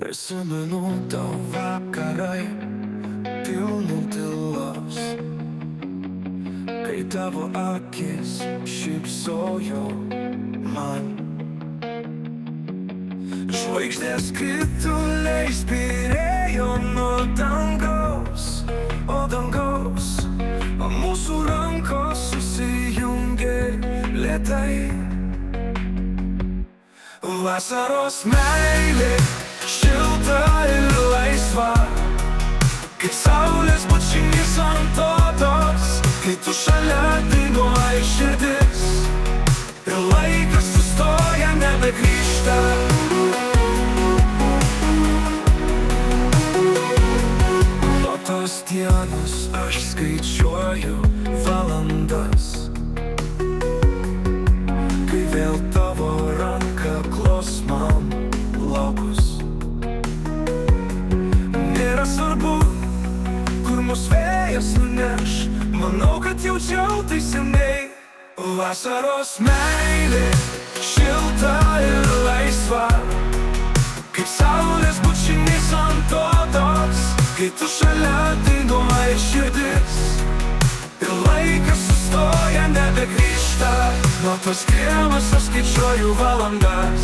Prisimenu tau vakarai pilnu tylos, kai tavo akis šypsojo man. Žvaigždės krituliais byrėjo nuo dangaus, o mūsų rankos susijungė lėtai. Vasaros meilė, šilta ir laisva, kaip saulės bučinys ant odos, kai tu šalia dainuoji širdis ir laikas sustoja, nebegrįžta. Nuo tos dienos aš skaičiuoju valandas, kai vėl tavo ranka klos man laukus. Nėra svarbu, kur mus vėjas nuneš, manau, kad jaučiau tai seniai. Vasaros meilė, šilta ir laisva, kaip saulės bučinys ant odos, kai tu šalia dainuoji širdis ir laikas sustoja, nebegrįžta. Nuo tos dienos aš skaičiuoju valandas,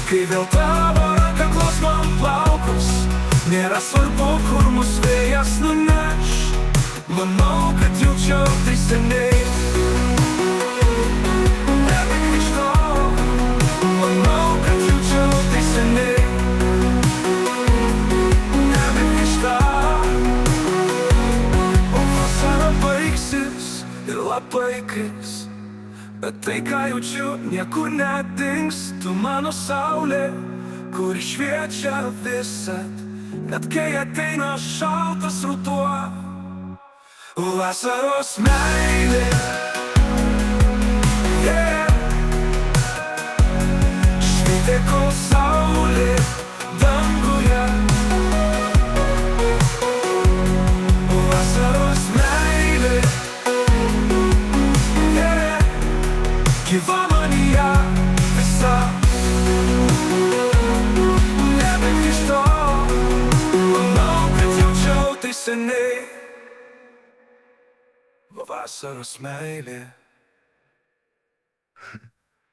kai vėl tavo ranka klos man plaukus. Nėra svarbu, kur mus vėjas nuneš, manau, kad jaučiau tai seniai. Nebegrįžta, manau, kad jaučiau tai seniai. Nebegrįžta, o vasara baigsis ir labai kris, bet tai, ką jaučiu, niekur nedings. Tu mano saulė, kur šviečia visad, net kai ateina šaltas ruduo. Vasaros meilė, švitė kol saulė danguje. Vasaros meilė, gyva manyje visa. Nebegrįžta, manau, kad jaučiau tai seniai. Vasaros meilė.